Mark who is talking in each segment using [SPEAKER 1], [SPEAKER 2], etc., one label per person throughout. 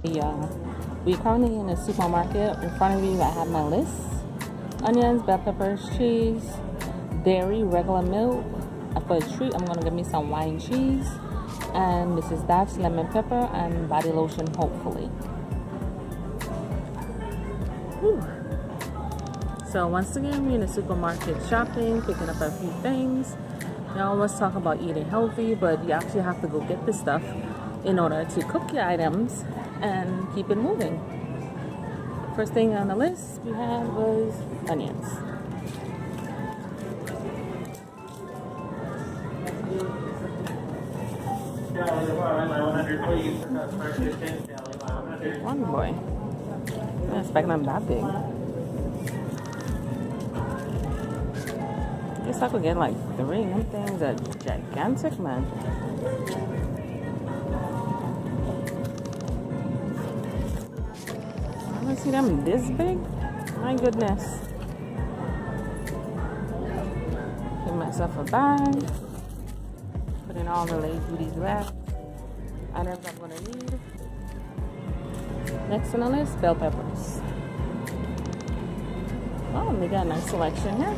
[SPEAKER 1] Yeah, we currently in a supermarket. In front of you, I have my list: onions, bell peppers, cheese, dairy, regular milk. For a treat, I'm gonna get me some wine cheese, and this is Dash lemon pepper and body lotion, hopefully. Whew. So once again, we're in the supermarket shopping, picking up a few things. We always talk about eating healthy, but you actually have to go get this stuff in order to cook your items and keep it moving. First thing on the list we had was onions. One boy. I didn't expect them that big. Guess I could get like 3. Them things are gigantic, man. I don't see them this big. My goodness. Get myself a bag. Put in all the late goodies left. Items I'm gonna need. Next on the list, bell peppers. Oh, they got a nice selection here.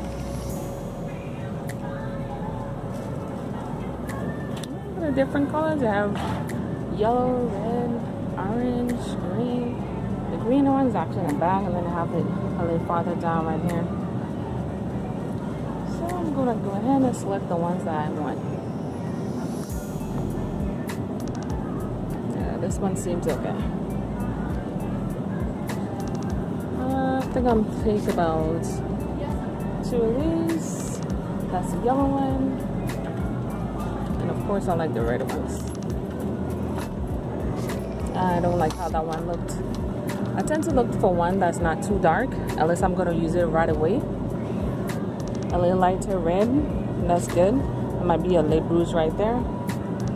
[SPEAKER 1] The different colors. They have yellow, red, orange, green. The green one is actually in a bag, and then I have it a little farther down right here. So I'm gonna go ahead and select the ones that I want. Yeah, this one seems okay. I think I'm gonna take about 2 of these. That's the yellow one. And of course I like the red ones. I don't like how that one looked. I tend to look for one that's not too dark, unless I'm gonna use it right away. A little lighter red, that's good. It might be a late bruise right there,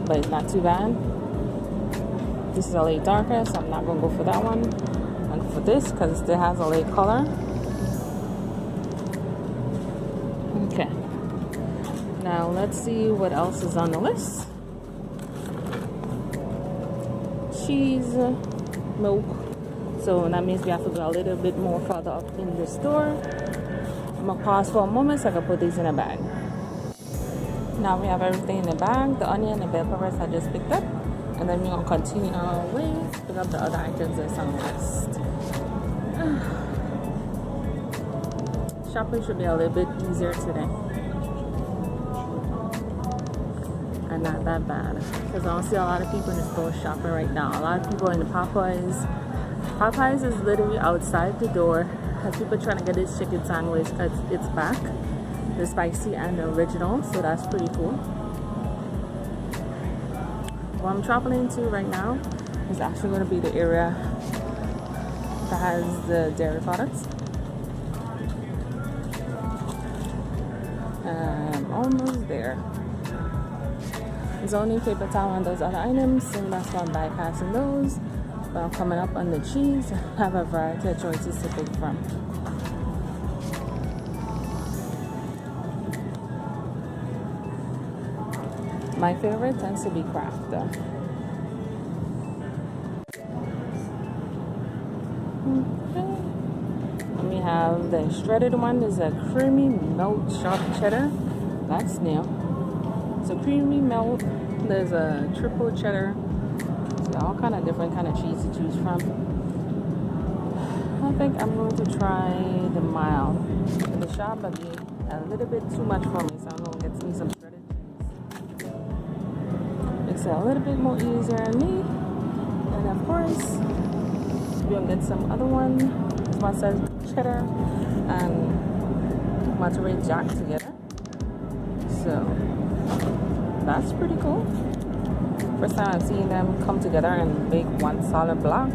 [SPEAKER 1] but it's not too bad. This is a little darker, so I'm not gonna go for that one. I'm gonna go for this because it still has a late color. Okay. Now let's see what else is on the list. Cheese, milk. So that means we have to go a little bit more further up in the store. I'm gonna pause for a moment so I can put these in a bag. Now we have everything in the bag. The onion and bell peppers I just picked up. And then we're gonna continue our way to pick up the other items that's on the list. Shopping should be a little bit easier today. And not that bad. Because I don't see a lot of people in the store shopping right now. A lot of people in the Popeyes. Popeyes is literally outside the door. Has people trying to get this chicken sandwich because it's back. The spicy and the original. So that's pretty cool. What I'm traveling to right now is actually going to be the area that has the dairy products. I'm almost there. There's only paper towel on those other items, so that's why I'm bypassing those. But I'm coming up on the cheese. I have a variety of choices to pick from. My favorite tends to be Kraft though. Okay. We have the shredded one. Is a creamy melt sharp cheddar. That's new. So creamy melt. There's a triple cheddar. So all kind of different kind of cheese to choose from. I think I'm going to try the mild. The sharp might be a little bit too much for me, so I'm going to get me some shredded cheese. Makes it a little bit more easier on me. And of course, we're going to get some other one. This one says cheddar and Monterey Jack together. So that's pretty cool. First time I've seen them come together and make one solid block.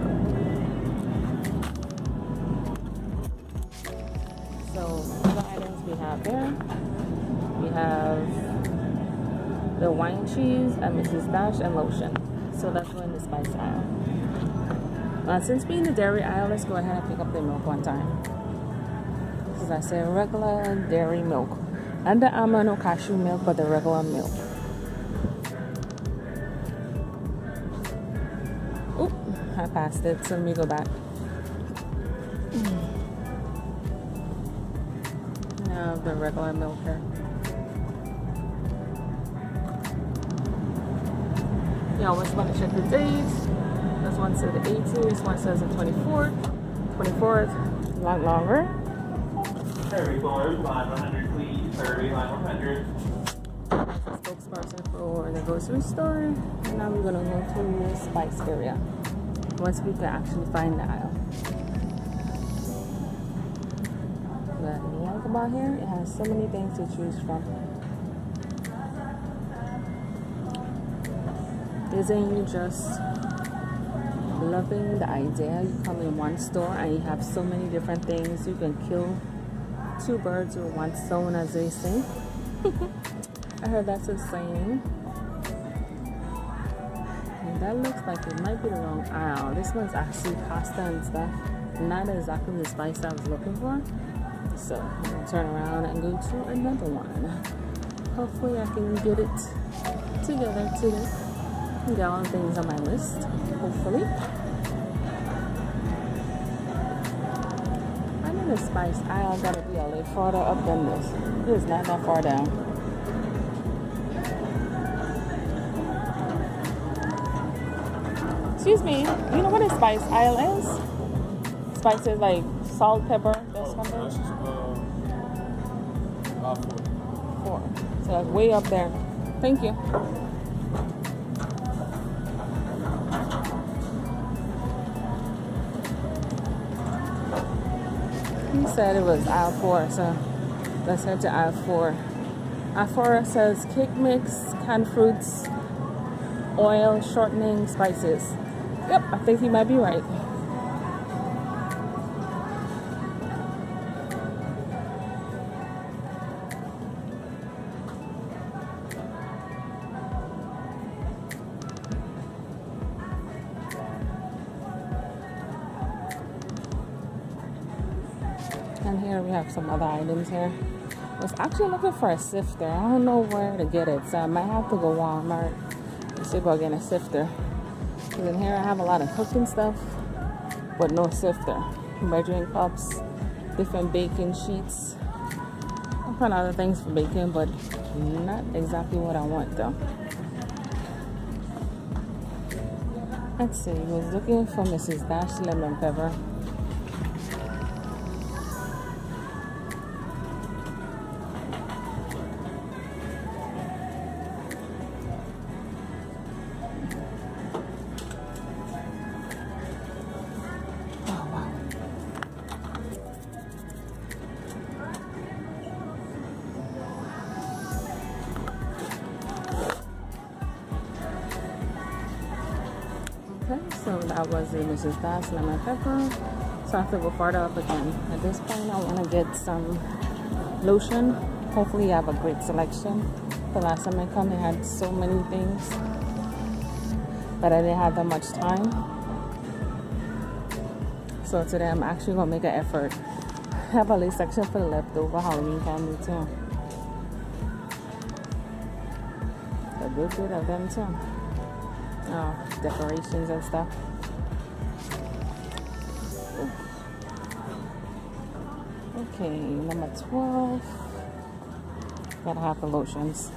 [SPEAKER 1] So the items we have there, we have the wine cheese and Mrs. Dash and lotion. So that's going in the spice aisle. Since being the dairy aisle, let's go ahead and pick up the milk one time. This is I say regular dairy milk. And the almond or cashew milk, but the regular milk. I passed it, so let me go back. Now the regular milk here. You always want to check the date. This one says the 18th, this one says the 24th. 24th, a lot longer.
[SPEAKER 2] Hurry forward, line 100 please, hurry, line 100.
[SPEAKER 1] Spokesperson for the grocery store. And now we're gonna go to the spice area. Once we can actually find the aisle. What I like about here, it has so many things to choose from. Isn't you just loving the idea? You come in one store and you have so many different things. You can kill two birds with one stone, as they say. I heard that's a saying. And that looks like it might be the wrong aisle. This one's actually pasta and stuff. Not exactly the spice I was looking for. So I'm gonna turn around and go to another one. Hopefully I can get it together today. Get all the things on my list. Hopefully. I know the spice aisle gotta be a little farther up than this. It is not that far down. Excuse me, you know what a spice aisle is? Spices like salt, pepper, those kind of things? 4. So like way up there. Thank you. He said it was aisle 4, so let's head to aisle 4. Aisle 4 says cake mix, canned fruits, oil, shortening, spices. Yep, I think he might be right. And here we have some other items here. I was actually looking for a sifter. I don't know where to get it, so I might have to go Walmart and see about getting a sifter. Because in here I have a lot of cooking stuff, but no sifter. Measuring cups, different baking sheets. I'll find other things for baking, but not exactly what I want though. Let's see, I was looking for Mrs. Dash lemon pepper. Okay, so that was the Mrs. Dash lemon pepper. So I have to go farther up again. At this point, I want to get some lotion. Hopefully, I have a great selection. The last time I come, they had so many things, but I didn't have that much time. So today, I'm actually going to make an effort. I have a little section for the leftover Halloween candy too. A good bit of them too. Oh, decorations and stuff. Ooh. Okay, number 12. Gotta have the lotions.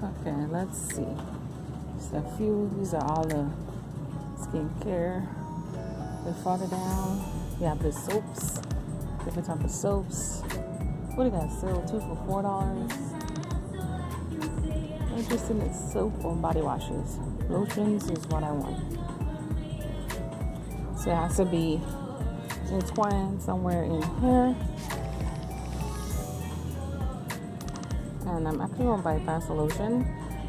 [SPEAKER 1] Okay, let's see. Just a few. These are all the skincare. Then farther down, we have the soaps. Different type of soaps. What do you got? Sale 2 for $4. Interested in soap or body washes. Lotions is what I want. So it has to be entwined somewhere in here. And I'm actually going to bypass the lotion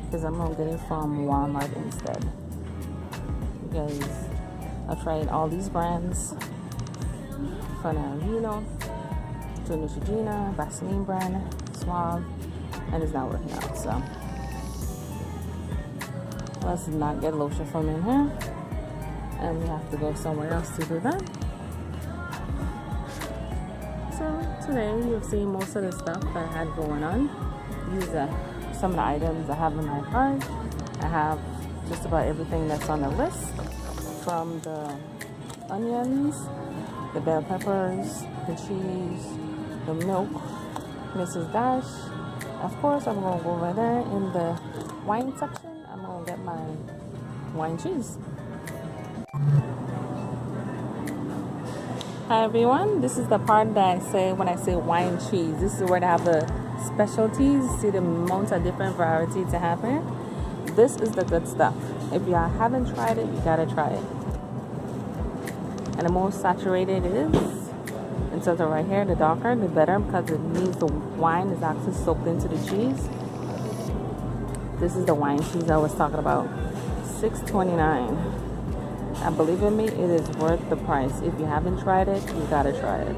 [SPEAKER 1] because I'm going to get it from Walmart instead. Because I've tried all these brands. From Avino to Neutrogena, Vaseline brand, Suave, and it's not working out. So let's not get lotion from in here, and we have to go somewhere else to do that. So today you'll see most of the stuff that I had going on. These some of the items I have in my cart. I have just about everything that's on the list, from the onions, the bell peppers, the cheese, the milk, Mrs. Dash. Of course, I'm going to go over there in the wine section. I'm going to get my wine cheese. Hi everyone, this is the part that I say when I say wine cheese. This is where they have the specialties. See the amount of different variety to have here. This is the good stuff. If y'all haven't tried it, you gotta try it. And the more saturated it is, and so the right here, the darker, the better, because it means the wine is actually soaked into the cheese. This is the wine cheese I was talking about. $6.29. And believe in me, it is worth the price. If you haven't tried it, you gotta try it.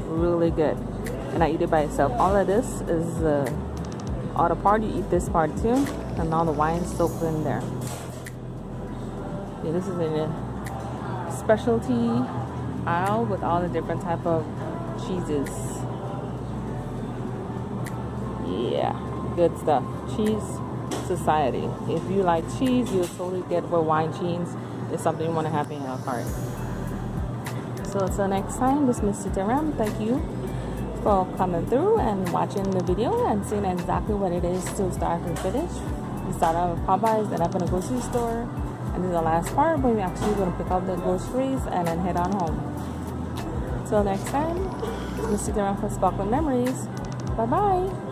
[SPEAKER 1] Really good. And I eat it by itself. All of this is all the part, you eat this part too, and all the wine soaked in there. Yeah, this is in a specialty aisle with all the different type of cheeses. Yeah, good stuff. Cheese Society. If you like cheese, you'll totally get where wine cheese is something you want to have in your cart. So until next time, this is Miss Sita Ram. Thank you for coming through and watching the video and seeing exactly what it is to start and finish. We start out with Popeyes, then up in a grocery store, and this is the last part where we're actually going to pick up the groceries and then head on home. Till next time, this is Miss Sita Ram for Sparkling Memories. Bye bye.